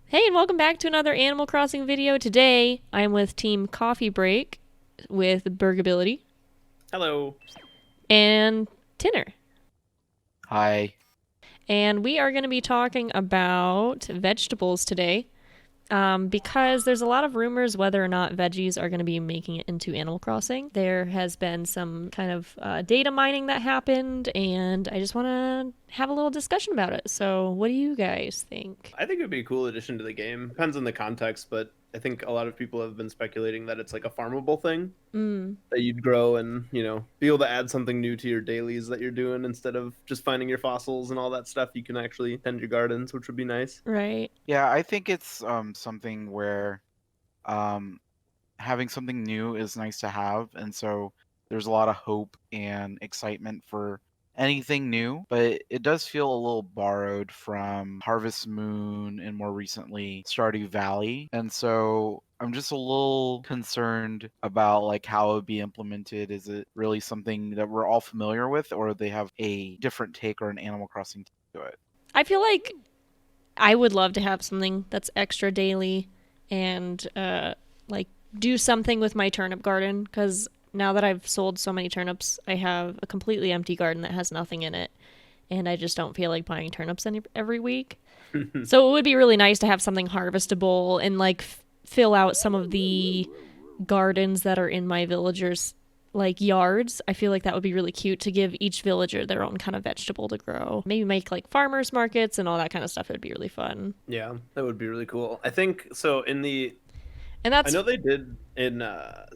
Hey, and welcome back to another Animal Crossing video. Today, I'm with Team Coffee Break with Bergability Hello. and Tinner. Hi. And we are going to be talking about vegetables today because there's a lot of rumors whether or not veggies are going to be making it into Animal Crossing. There has been some kind of data mining that happened, and I just want to have a little discussion about it. So, what do you guys think? I think it would be a cool addition to the game. Depends on the context, but I think a lot of people have been speculating that it's like a farmable thing Mm, that you'd grow and, be able to add something new to your dailies that you're doing instead of just finding your fossils and all that stuff. You can actually tend your gardens, which would be nice. right. Yeah, I think it's something where um having something new is nice to have, and so there's a lot of hope and excitement for anything new, but it does feel a little borrowed from Harvest Moon and more recently Stardew Valley. And so I'm just a little concerned about like how it would be implemented. Is it really something that we're all familiar with, or they have a different take or an Animal Crossing take to it? I feel like I would love to have something that's extra daily and like do something with my turnip garden because now that I've sold so many turnips, I have a completely empty garden that has nothing in it, and I just don't feel like buying turnips every week. So it would be really nice to have something harvestable and like fill out some of the gardens that are in my villagers like yards. I feel like that would be really cute to give each villager their own kind of vegetable to grow. Maybe make like farmers markets and all that kind of stuff. It would be really fun. Yeah, that would be really cool. I think so And I that's know they did in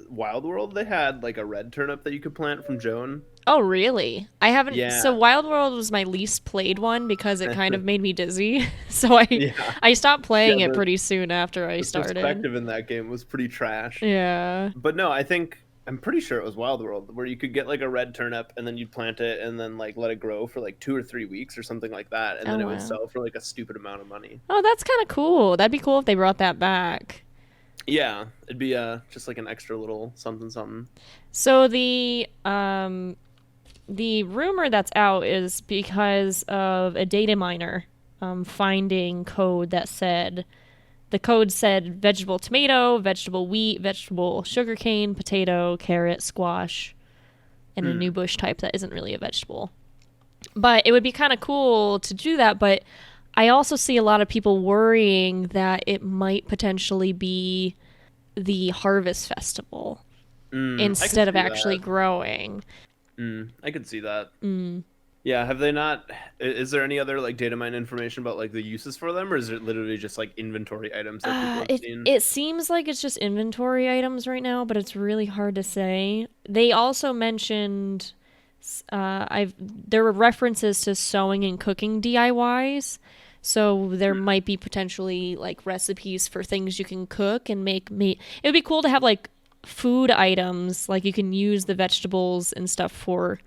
Wild World, they had like a red turnip that you could plant from Joan. oh really? I haven't. So Yeah. Wild World was my least played one because it kind of made me dizzy. So I Yeah. I stopped Yeah, playing it the pretty soon after I the started. perspective in that game was pretty trash. Yeah. But no, I'm pretty sure it was Wild World where you could get like a red turnip and then you'd plant it and then like let it grow for like 2 or 3 weeks or something like that, and Oh then it would wow. sell for like a stupid amount of money. Oh, that's kind of cool. That'd be cool if they brought that back. Yeah, it'd be just like an extra little something something. So the rumor that's out is because of a data miner finding code that said the code said vegetable tomato, vegetable wheat, vegetable sugarcane, potato, carrot, squash, and a new Hmm. bush type that isn't really a vegetable. But it would be kind of cool to do that. But I also see a lot of people worrying that it might potentially be the harvest festival I could instead of see actually that. growing. I could see that. Mm. Yeah, have they not? Is there any other like data mine information about like the uses for them, or is it literally just like inventory items that people have It seen? it seems like it's just inventory items right now, but it's really hard to say. They also mentioned I've there were references to sewing and cooking DIYs. So there might be potentially like recipes for things you can cook and make meat. It would be cool to have like food items, like you can use the vegetables and stuff for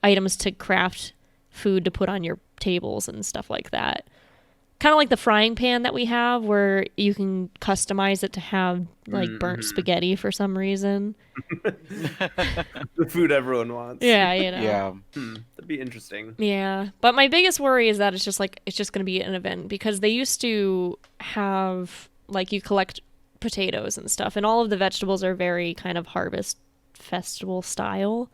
items to craft food to put on your tables and stuff like that, kind of like the frying pan that we have where you can customize it to have like burnt Mm-hmm. spaghetti for some reason. The food everyone wants. Yeah, you know. Yeah. That'd be interesting. Yeah, but my biggest worry is that it's just going to be an event because they used to have like you collect potatoes and stuff, and all of the vegetables are very kind of harvest festival style.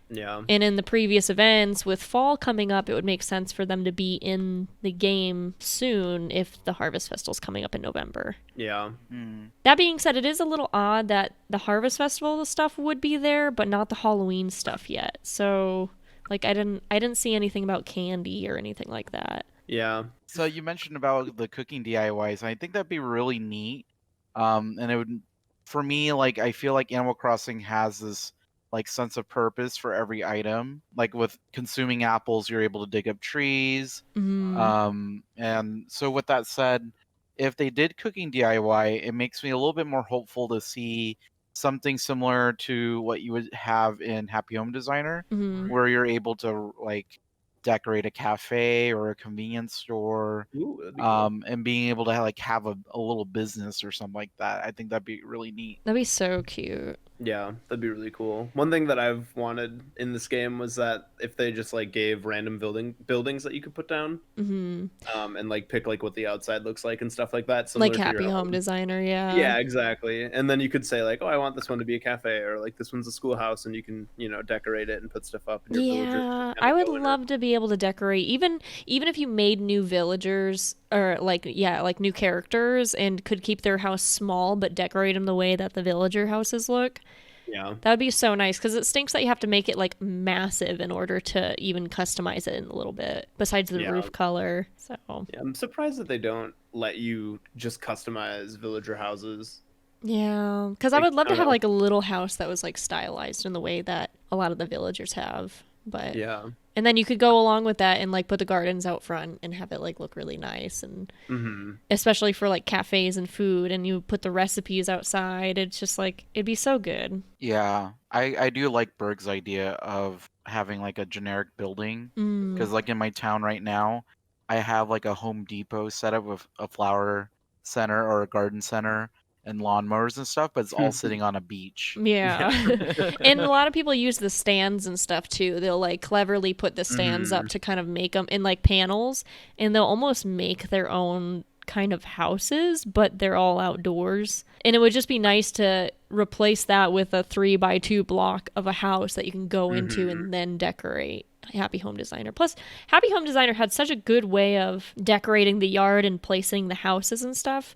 Yeah. And in the previous events, with fall coming up, it would make sense for them to be in the game soon if the Harvest Festival's coming up in November. Yeah. Hmm. That being said, it is a little odd that the Harvest Festival stuff would be there, but not the Halloween stuff yet. So, like, I didn't see anything about candy or anything like that. Yeah. So you mentioned about the cooking DIYs, and I think that'd be really neat. And it would, for me, like I feel like Animal Crossing has this like sense of purpose for every item. Like with consuming apples, you're able to dig up trees. Mm, And so with that said, if they did cooking DIY, it makes me a little bit more hopeful to see something similar to what you would have in Happy Home Designer, mm. where you're able to like decorate a cafe or a convenience store, Ooh, that'd be cool. and being able to like have a little business or something like that. I think that'd be really neat. That'd be so cute. Yeah, that'd be really cool. One thing that I've wanted in this game was that if they just like gave random buildings that you could put down, Hmm. and like pick like what the outside looks like and stuff like that, Like similar to your Happy Home home. Designer, yeah. Yeah, exactly. And then you could say like, oh, I want this one to be a cafe, or like this one's a schoolhouse, and you can decorate it and put stuff up, and your villagers just Yeah, kind I of would go in it. love to be able to decorate even if you made new villagers or like yeah, like new characters and could keep their house small but decorate them the way that the villager houses look. Yeah, That would be so nice because it stinks that you have to make it like massive in order to even customize it in a little bit besides the yeah, roof color. So, yeah. I'm surprised that they don't let you just customize villager houses. yeah, because I Like, would love I to don't have know. like a little house that was like stylized in the way that a lot of the villagers have. But Yeah. and then you could go along with that and like put the gardens out front and have it like look really nice and Hmm. especially for like cafes and food and you put the recipes outside. It's just like it'd be so good. Yeah, I do like Berg's idea of having like a generic building, Mm. because like in my town right now, I have like a Home Depot setup with a flower center or a garden center and lawnmowers and stuff, but it's all sitting on a beach. Yeah. Yeah. And a lot of people use the stands and stuff too. They'll like cleverly put the stands up Hmm. to kind of make them in like panels and they'll almost make their own kind of houses, but they're all outdoors. And it would just be nice to replace that with a 3x2 block of a house that you can go into Hmm. and then decorate. Happy Home Designer. Plus, Happy Home Designer had such a good way of decorating the yard and placing the houses and stuff.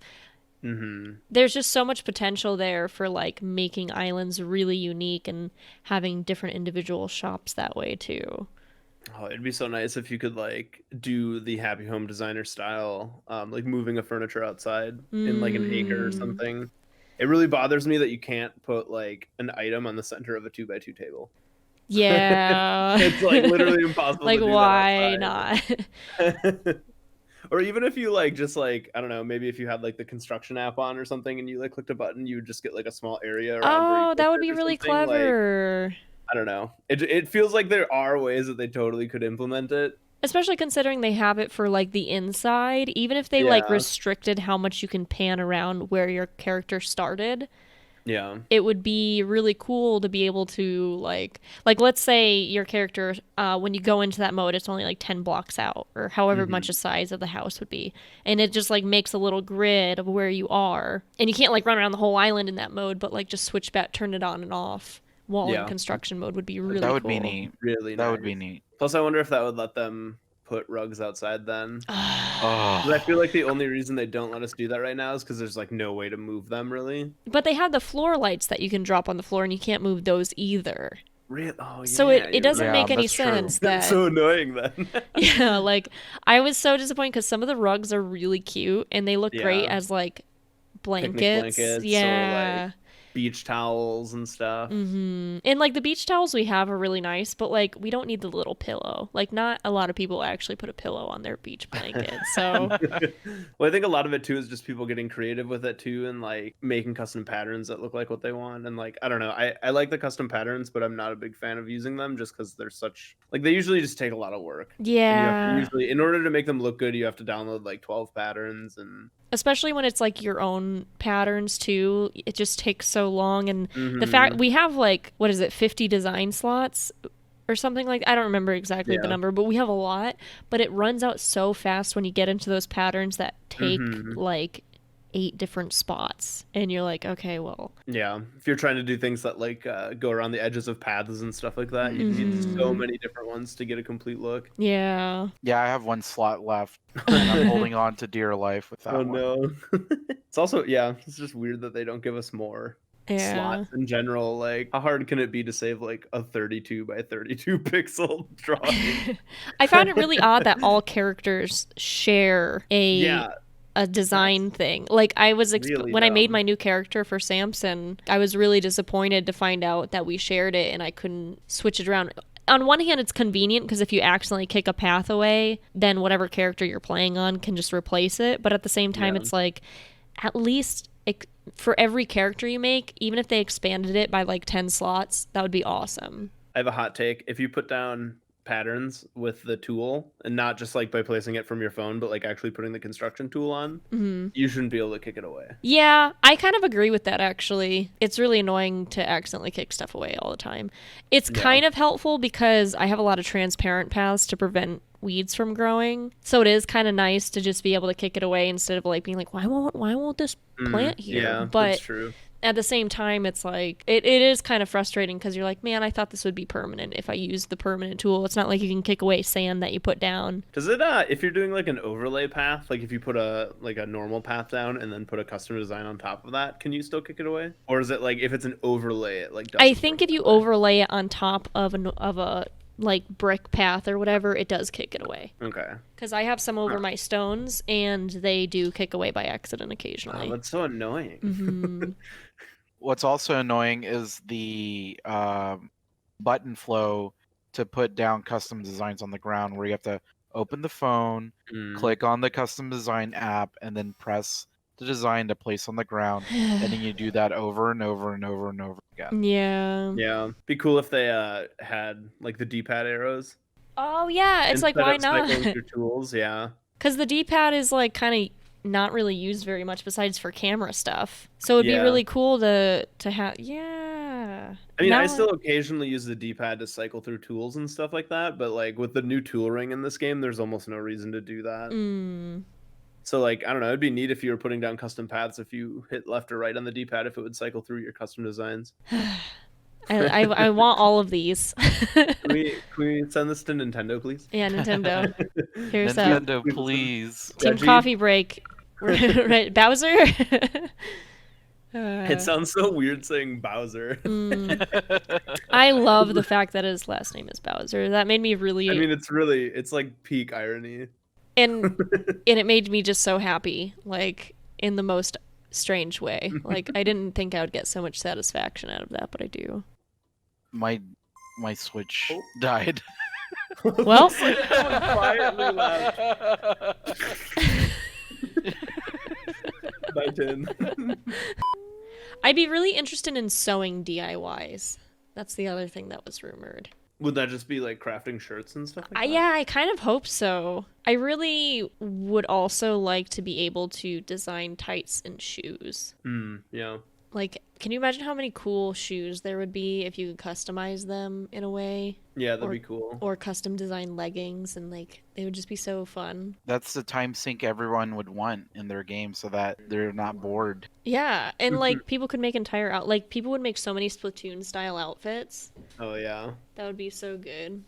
Hmm. There's just so much potential there for like making islands really unique and having different individual shops that way too. Oh, it'd be so nice if you could like do the happy home designer style, like moving a furniture outside in like an acre or Mm, something. It really bothers me that you can't put like an item on the center of a 2x2 table. yeah. It's like literally impossible Like to do that why not? outside. Or even if you like just like, I don't know, maybe if you had like the construction app on or something and you like clicked a button, you would just get like a small area around where you Oh, put that would it be or really something. Like, clever. I don't know. It feels like there are ways that they totally could implement it. Especially considering they have it for like the inside, even if they like Yeah. restricted how much you can pan around where your character started. Yeah. It would be really cool to be able to like let's say your character when you go into that mode it's only like 10 blocks out or however much Hmm. the size of the house would be and it just like makes a little grid of where you are and you can't like run around the whole island in that mode but like just switch back turn it on and off while in Yeah. construction mode would be That really would be cool. neat. Really That would be nice. neat. Plus, I wonder if that would let them put rugs outside then. 'Cause I Oh, feel like the only reason they don't let us do that right now is because there's like no way to move them really. But they have the floor lights that you can drop on the floor and you can't move those either. Real? Oh So yeah, it you're doesn't right. yeah, make any that's true. sense That's that so annoying then. yeah, like I was so disappointed because some of the rugs are really cute and they look great Yeah, as like picnic blankets. blankets or like Yeah. beach towels and stuff. And like the beach towels we have are really nice, but like we don't need the little pillow. Like not a lot of people actually put a pillow on their beach blanket. So Well, I think a lot of it too is just people getting creative with it too and like making custom patterns that look like what they want. And like, I don't know, I like the custom patterns, but I'm not a big fan of using them just because they're such like they usually just take a lot of work. And you have to yeah. usually, in order to make them look good, you have to download like 12 patterns and Especially when it's like your own patterns too. It just takes so long and the fact hmm we have like what is it, 50 design slots or something like I don't remember exactly the yeah. number, but we have a lot, but it runs out so fast when you get into those patterns that take hmm like 8 different spots and you're like, okay, well, Yeah. If you're trying to do things that like go around the edges of paths and stuff like that, you need so mhm. many different ones to get a complete look. Yeah. Yeah, I have one slot left, and I'm holding on to dear life with Oh that one. no. It's also, yeah, it's just weird that they don't give us more Yeah. slots in general. Like, how hard can it be to save like a 32 by 32 pixel drawing? I found it really odd that all characters share Yeah, a that's design thing. Like I was really when I made dumb. my new character for Samson, I was really disappointed to find out that we shared it and I couldn't switch it around. On one hand, it's convenient because if you accidentally kick a path away, then whatever character you're playing on can just replace it. But at the same time, Yeah. it's like at least for every character you make, even if they expanded it by like 10 slots, that would be awesome. I have a hot take. If you put down patterns with the tool, and not just like by placing it from your phone, but like actually putting the construction tool on, you shouldn't be able to kick it away. Yeah, I kind of agree with that, actually. It's really annoying to accidentally kick stuff away all the time. It's kind of helpful because I have a lot of transparent paths to prevent weeds from growing. So it is kind of nice to just be able to kick it away instead of like being like, why won't this plant here? Yeah, but that's true. at the same time, it's like it is kind of frustrating because you're like, man, I thought this would be permanent if I used the permanent tool. It's not like you can kick away sand that you put down. Does it if you're doing like an overlay path, like if you put a normal path down and then put a custom design on top of that, can you still kick it away? Or is it like if it's an overlay, it like doesn't I think if you overlay it on top of a like brick path or whatever, it does kick it away. Okay. Because I have some over my stones, and they do kick away by accident occasionally. Oh, that's so annoying. Mhm. What's also annoying is the button flow to put down custom designs on the ground, where you have to open the phone, click on the custom design app, and then press the design to place on the ground, and then you do that over and over and over and over again. Yeah. Yeah, be cool if they had like the D-pad arrows. Oh yeah, it's like, instead why of cycling not? through tools, yeah. Because the D-pad is like kind of not really used very much besides for camera stuff. So it'd be really cool to have. Yeah. I mean, Now I still occasionally use the D-pad to cycle through tools and stuff like that, but like with the new tool ring in this game, there's almost no reason to do that. So like, I don't know, it'd be neat if you were putting down custom paths, if you hit left or right on the D-pad, if it would cycle through your custom designs. I want all of these. Can we send this to Nintendo, please? Yeah, Nintendo. Here's Nintendo, please. Team Veggie? Coffee Break. Right, Bowser. It sounds so weird saying Bowser. I love the fact that his last name is Bowser. That made me really. I mean, it's like peak irony. and it made me just so happy, like in the most strange way. Like I didn't think I would get so much satisfaction out of that, but I do. My Switch died. Well, Quietly laughed. By 10. I'd be really interested in sewing DIYs. That's the other thing that was rumored. Would that just be like crafting shirts and stuff like that? Yeah, I kind of hope so. I really would also like to be able to design tights and shoes. Yeah. Like, can you imagine how many cool shoes there would be if you could customize them in a way? Yeah, that'd be cool. Or custom design leggings, and like they would just be so fun. That's the time sink everyone would want in their game, so that they're not bored. Yeah, and like people could make entire like people would make so many Splatoon style outfits. Oh yeah. That would be so good.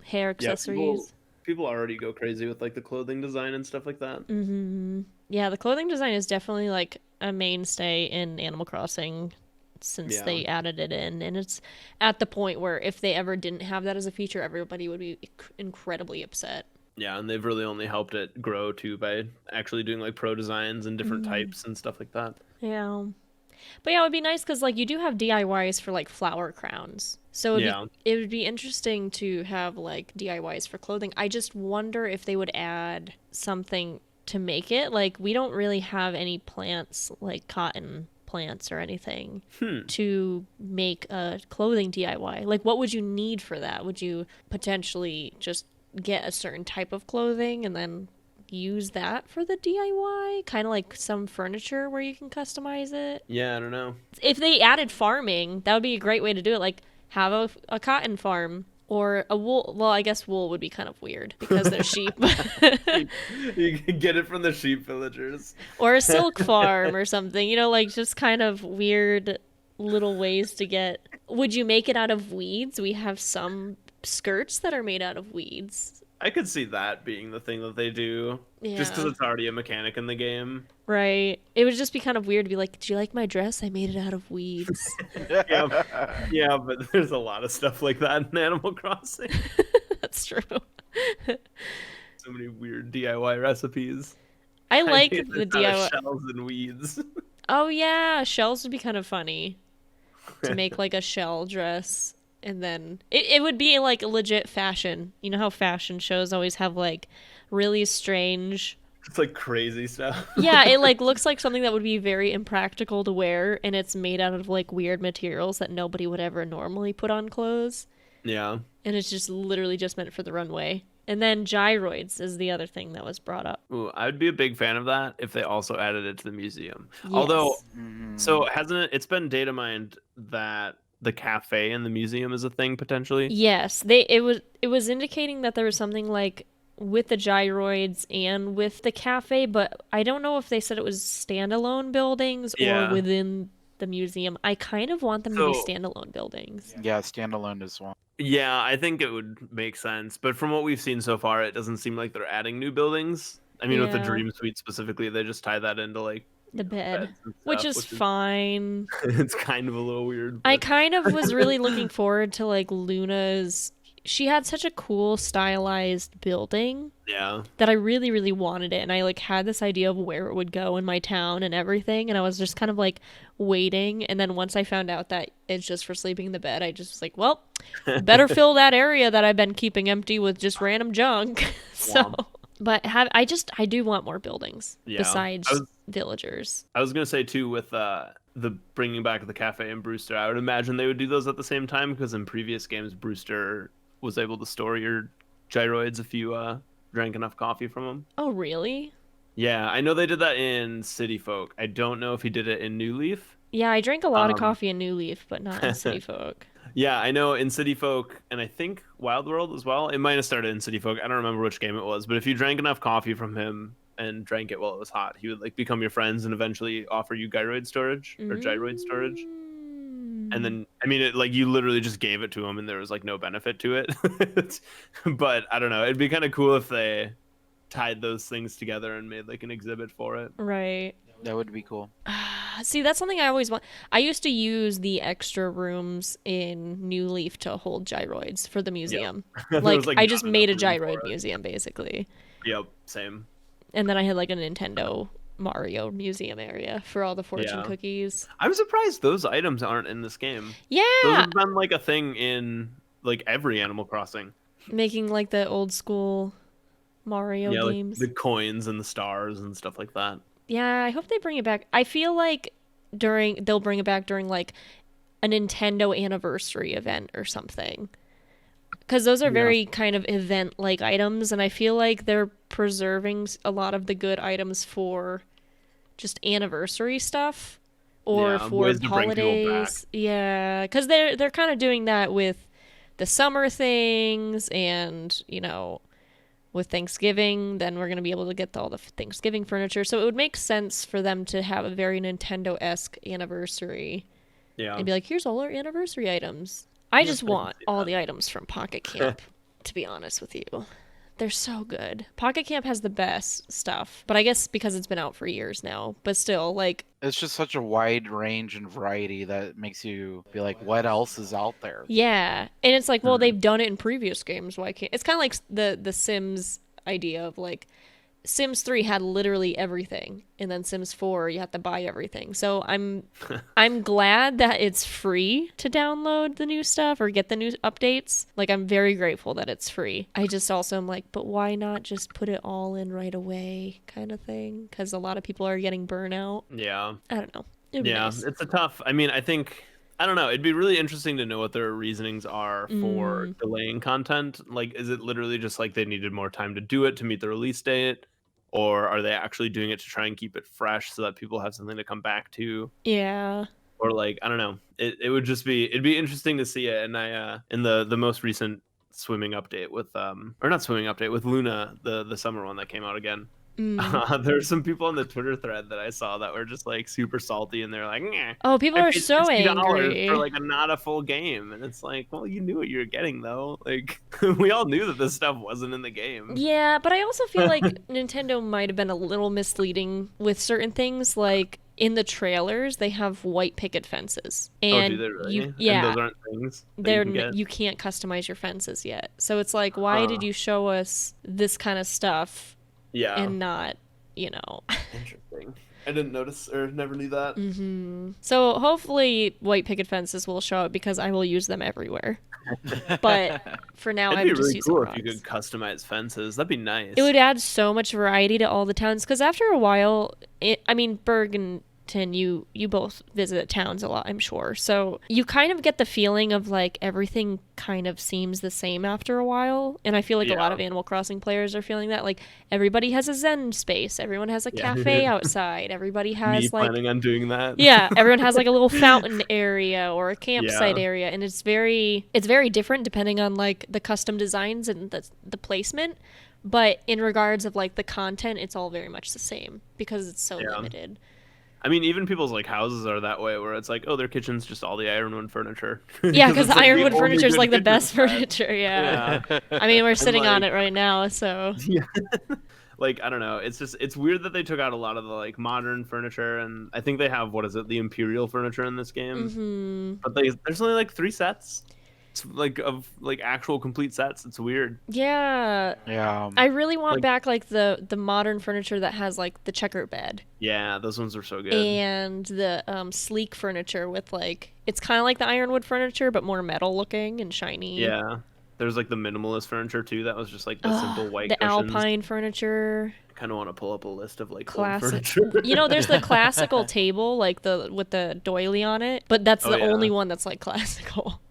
Hair accessories. People already go crazy with like the clothing design and stuff like that. Yeah, the clothing design is definitely like a mainstay in Animal Crossing since they added it in, and it's at the point where if they ever didn't have that as a feature, everybody would be incredibly upset. Yeah, and they've really only helped it grow too by actually doing like pro designs and different types and stuff like that. Yeah. But yeah, it would be nice because like you do have DIYs for like flower crowns. So it would be interesting to have like DIYs for clothing. I just wonder if they would add something to make it. Like we don't really have any plants like cotton plants or anything to make a clothing DIY. Like what would you need for that? Would you potentially just get a certain type of clothing and then use that for the DIY? Kind of like some furniture where you can customize it? Yeah, I don't know. If they added farming, that would be a great way to do it. Like have a cotton farm or a wool. Well, I guess wool would be kind of weird because they're sheep. You can get it from the sheep villagers. Or a silk farm or something, like just kind of weird little ways to get. Would you make it out of weeds? We have some skirts that are made out of weeds. I could see that being the thing that they do. Yeah. Just because it's already a mechanic in the game. Right. It would just be kind of weird to be like, "Do you like my dress? I made it out of weeds." Yeah, but there's a lot of stuff like that in Animal Crossing. That's true. So many weird DIY recipes. I like made the this out of DIY. shells and weeds. Oh yeah, shells would be kind of funny to make like a shell dress. And then it would be like a legit fashion. You know how fashion shows always have like really strange. It's like crazy stuff. Yeah, it like looks like something that would be very impractical to wear, and it's made out of like weird materials that nobody would ever normally put on clothes. Yeah. and it's just literally just meant for the runway. And then gyroids is the other thing that was brought up. Ooh, I would be a big fan of that if they also added it to the museum. Although, Yes. so hasn't it? It's been data mined that the cafe in the museum is a thing potentially. Yes, it was indicating that there was something like with the gyroids and with the cafe, but I don't know if they said it was standalone buildings or Yeah. within the museum. I kind of want them to be So standalone buildings. Yeah, standalone is one. yeah, I think it would make sense. But from what we've seen so far, it doesn't seem like they're adding new buildings. I mean, with the Yeah, Dream Suite specifically, they just tie that into like the bed, beds and which stuff, is fine. it's kind of a little weird. I But kind of was really looking forward to like Luna's. She had such a cool stylized building yeah, that I really, really wanted it. And I like had this idea of where it would go in my town and everything. And I was just kind of like waiting. And then once I found out that it's just for sleeping in the bed, I just was like, well, better fill that area that I've been keeping empty with just random junk. So, Yeah. but I do want more buildings Yeah. besides villagers. I was gonna say too with the bringing back the cafe and Brewster. I would imagine they would do those at the same time because in previous games, Brewster was able to store your gyroids if you drank enough coffee from them. Oh, really? Yeah, I know they did that in City Folk. I don't know if he did it in New Leaf. Yeah, I drank a lot of Um, coffee in New Leaf, but not in City Folk. Yeah, I know in City Folk, and I think Wild World as well. It might have started in City Folk. I don't remember which game it was, but if you drank enough coffee from him and drank it while it was hot, he would like become your friends and eventually offer you gyroid storage or gyroid storage. And then, I mean, it like you literally just gave it to him, and there was like no benefit to it. But I don't know. It'd be kind of cool if they tied those things together and made like an exhibit for it. Right. That would be cool. See, that's something I always want. I used to use the extra rooms in New Leaf to hold gyroids for the museum. There Like, was, I not just enough made a room for gyroid it. museum, basically. Yep, same. And then I had like a Nintendo Mario museum area for all the fortune Yeah. cookies. I'm surprised those items aren't in this game. Those Yeah! have been like a thing in like every Animal Crossing. Making like the old school Mario Yeah, like games. the coins and the stars and stuff like that. Yeah, I hope they bring it back. I feel like they'll bring it back during like a Nintendo anniversary event or something. Because those are Yeah. very kind of event-like items, and I feel like they're preserving a lot of the good items for just anniversary stuff or Yeah, for ways to bring people back. holidays. Yeah, because they're kind of doing that with the summer things, and with Thanksgiving, then we're gonna be able to get all the Thanksgiving furniture. So it would make sense for them to have a very Nintendo-esque anniversary Yeah. and be like, here's all our anniversary items. I just I can want see all that. the items from Pocket Camp, to be honest with you. They're so good. Pocket Camp has the best stuff, but I guess because it's been out for years now. But still, like, It's just such a wide range and variety that makes you be like, what else is out there? yeah. And it's like, well, Mhm. they've done it in previous games. Why can't? It's kind of like the Sims idea of like, Sims 3 had literally everything, and then Sims 4 you have to buy everything. So I'm glad that it's free to download the new stuff or get the new updates. Like, I'm very grateful that it's free. I just also am like, but why not just put it all in right away, kind of thing? Because a lot of people are getting burnout. Yeah. I don't know. It'd be Yeah. nice. It's a tough. I mean, I think I don't know. It'd be really interesting to know what their reasonings are for delaying content. Like, is it literally just like they needed more time to do it to meet the release date? Or are they actually doing it to try and keep it fresh so that people have something to come back to? Yeah. Or like, I don't know. It would just be it'd be interesting to see it. And I in the most recent swimming update with or not swimming update with Luna, the summer one that came out again. There's some people on the Twitter thread that I saw that were just like super salty, and they're like, "Nah, Oh, people I are paid so $60 angry. for like not a full game," and it's like, well, you knew what you were getting though. Like, we all knew that this stuff wasn't in the game. Yeah, but I also feel like Nintendo might have been a little misleading with certain things. Like in the trailers, they have white picket fences, Oh, and do they really? And yeah, those aren't things that you can get? you can't customize your fences yet. So it's like, why did you show us this kind of stuff Yeah. and not, Interesting. I didn't notice or never knew that. So hopefully, white picket fences will show up because I will use them everywhere. But for now, It'd I'm be just really using cool rocks. if you could customize fences. That'd be nice. It would add so much variety to all the towns because after a while, Tin, you both visit towns a lot, I'm sure. So you kind of get the feeling of like everything kind of seems the same after a while. And I feel like a lot of Animal Crossing players are feeling that. Like everybody has a Zen space, everyone has a cafe outside, everybody has Me like planning on doing that. yeah, everyone has like a little fountain area or a campsite area, and it's very different depending on like the custom designs and the placement. But in regards of like the content, it's all very much the same because it's so limited. I mean, even people's like houses are that way, where it's like, oh, their kitchen's just all the ironwood furniture. Yeah, because it's, the like, ironwood only furniture is good like the kitchen best set. furniture. Yeah. I mean, we're sitting on it right now, so. Yeah. Like, I don't know. It's weird that they took out a lot of the like modern furniture, and I think they have, what is it, the Imperial furniture in this game. Mm-hmm. But there's only like 3 sets. It's like of like actual complete sets. It's weird. Yeah. Yeah. I really want like- back like the modern furniture that has like the checker bed. Yeah, those ones are so good. And the sleek furniture with like it's kind of like the ironwood furniture but more metal looking and shiny. Yeah. There's like the minimalist furniture too. That was just like the simple white the cushions. alpine furniture. I kind of want to pull up a list of like Classic. old furniture. You know, there's the classical table like the with the doily on it, but that's the only one that's like classical.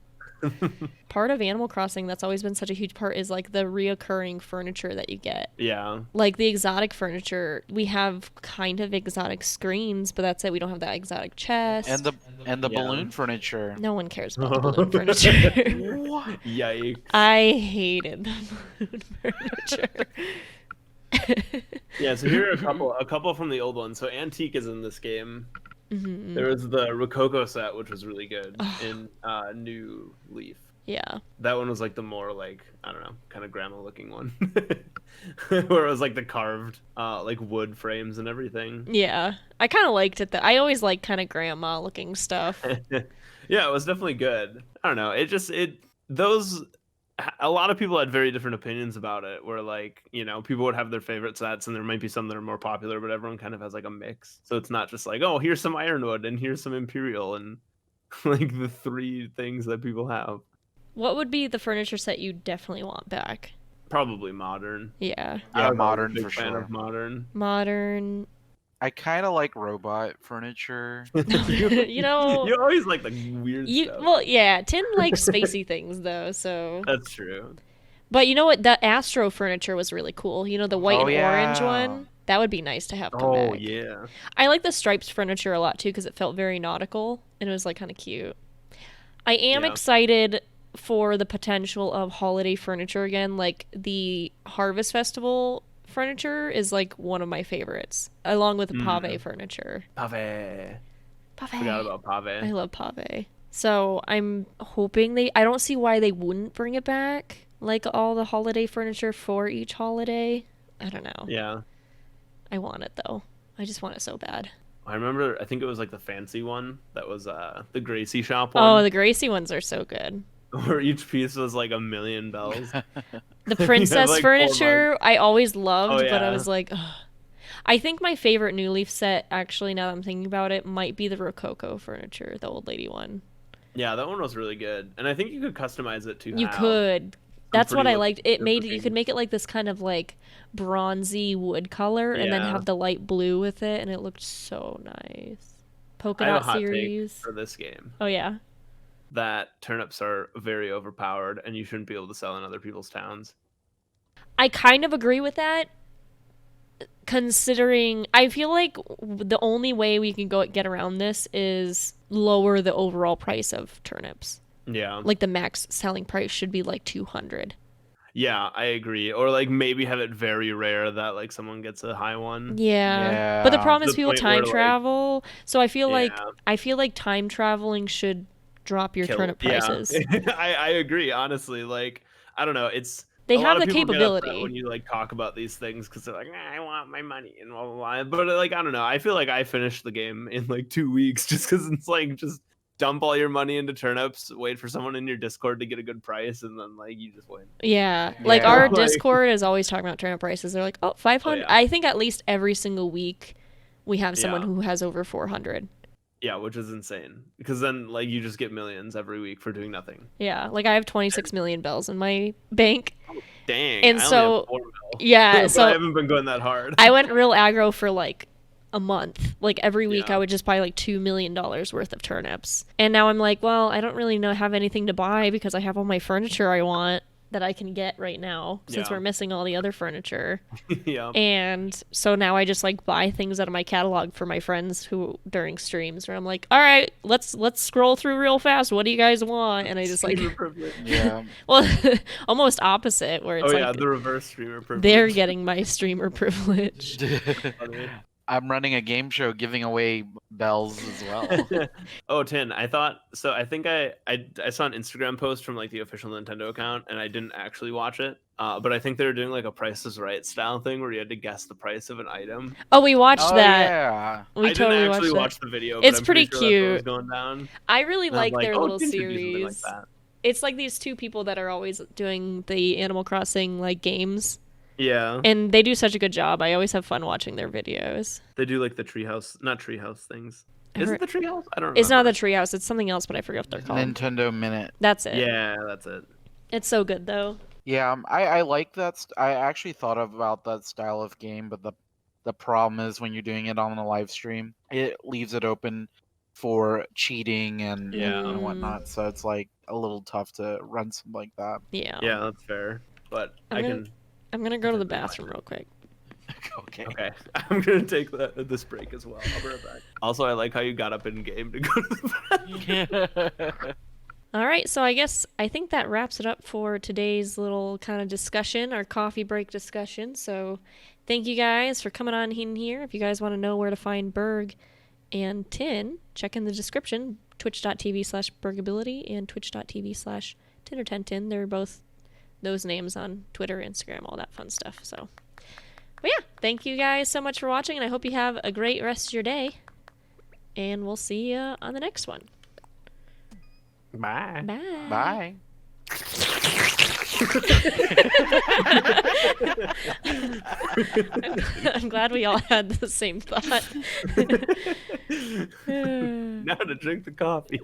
Part of Animal Crossing that's always been such a huge part is like the reoccurring furniture that you get. Yeah. Like the exotic furniture, we have kind of exotic screens, but that's it. We don't have that exotic chest. And the balloon furniture. No one cares about the balloon furniture. Yikes. I hated the balloon furniture. Yeah, so here are a couple from the old ones. So Antique is in this game. Mm-hmm. There was the Rococo set, which was really good in New Leaf. Yeah. That one was like the more like, I don't know, kind of grandma looking one. Where it was like the carved like wood frames and everything. Yeah. I kind of liked it. I always like kind of grandma looking stuff. Yeah, it was definitely good. I don't know. Those a lot of people had very different opinions about it, where like, you know, people would have their favorite sets and there might be some that are more popular, but everyone kind of has like a mix. So it's not just like, oh, here's some ironwood and here's some imperial and like the 3 things that people have. What would be the furniture set you definitely want back? Probably modern. Yeah. Yeah, I'm modern a big for fan sure. of modern. Modern. I kind of like robot furniture. You know, You always like the weird stuff. well, yeah, Tin likes spacey things though, so. That's true. But you know what? The Astro furniture was really cool. You know, the white Oh, and orange yeah. one? That would be nice to have come Oh back. yeah. I like the stripes furniture a lot too because it felt very nautical and it was like kind of cute. I am Yeah. excited for the potential of holiday furniture again. Like the Harvest Festival furniture is like one of my favorites, along with the pave furniture. Pave. Pave. Forgot about I pave. love pave. So I'm hoping I don't see why they wouldn't bring it back, like all the holiday furniture for each holiday. I don't know. Yeah. I want it though. I just want it so bad. I remember, I think it was like the fancy one that was the Gracie shop one. Oh, the Gracie ones are so good. Where each piece was like a million bells. The princess like, 4 furniture I always loved, Oh, but I yeah. was like, ugh. I think my favorite New Leaf set, actually, now that I'm thinking about it, might be the Rococo furniture, the old lady one. Yeah, that one was really good. And I think you could customize it to You how. could. That's what pretty I liked. It made you looking. could make it like this kind of like bronzy wood color, and then Yeah. have the light blue with it, and it looked so nice. Polka I have a dot hot take series. for this game. Oh yeah. That turnips are very overpowered and you shouldn't be able to sell in other people's towns. I kind of agree with that, considering I feel like the only way we can get around this is lower the overall price of turnips. Yeah. Like the max selling price should be like 200. Yeah, I agree. Or like maybe have it very rare that like someone gets a high one. Yeah. But the Yeah. problem is The people point where, time like- travel, so I feel Yeah. like time traveling should drop your turnip prices. Yeah. I agree, honestly. Like, I don't know. They A lot have of the people get upset capability. when you like talk about these things because they're like, I want my money and blah, blah, blah. But like, I don't know. I feel like I finished the game in like 2 weeks just because it's like just dump all your money into turnips, wait for someone in your Discord to get a good price, and then like you just win. Yeah. Like Yeah. our Like- Discord is always talking about turnip prices. They're like, "Oh, 500." yeah. I think at least every single week we have someone Yeah. who has over 400. Yeah, which is insane because then like you just get millions every week for doing nothing. Yeah, like I have 26 million bells in my bank. Dang. And I only so- have 4 mil. Yeah, But I so haven't been going that hard. I went real aggro for like a month. Like every week Yeah. I would just buy like $2 million worth of turnips. And now I'm like, well, I don't really have anything to buy because I have all my furniture I want that I can get right now since Yeah. we're missing all the other furniture. Yeah. And so now I just like buy things out of my catalog for my friends who during streams where I'm like, all right, let's scroll through real fast. What do you guys want? And I just like, Streamer privilege. Yeah. well, almost opposite where it's Oh yeah, like the reverse streamer privilege. they're getting my streamer privilege. Funny. I'm running a game show giving away bells as well. Oh, Tin, I thought so. I think I saw an Instagram post from like the official Nintendo account, and I didn't actually watch it. But I think they were doing like a Price is Right style thing where you had to guess the price of an item. Oh, we watched Oh that. yeah. We I totally didn't actually watched watch that. the video. But It's I'm pretty sure that's what was cute. going down. I really And I'm like their oh, little Tin should do something series. like that. It's like these two people that are always doing the Animal Crossing like games, Yeah, and they do such a good job. I always have fun watching their videos. they do like the treehouse, not treehouse things. Is it the treehouse? I don't know. It's not the treehouse. It's something else, but I forget what they're called. Nintendo Minute. That's it. Yeah, that's it. It's so good though. Yeah, I like that. I actually thought about that style of game, but the problem is when you're doing it on a live stream, it leaves it open for cheating and Yeah. and whatnot. So it's like a little tough to run something like that. Yeah. Yeah, that's fair. But I'm I gonna- can. I'm gonna go to the bathroom real quick. Okay. Okay, I'm gonna take this break as well. I'll be right back. Also, I like how you got up in game to go to the bathroom. All right, so I think that wraps it up for today's little kind of discussion, our coffee break discussion. So, thank you guys for coming on in here. If you guys want to know where to find Berg and Tin, check in the description, twitch.tv/Bergability and twitch.tv/Tinner10tin. They're both those names on Twitter, Instagram, all that fun stuff. So, but yeah, thank you guys so much for watching, and I hope you have a great rest of your day. And we'll see you on the next one. Bye. Bye. Bye. I'm glad we all had the same thought. Now to drink the coffee.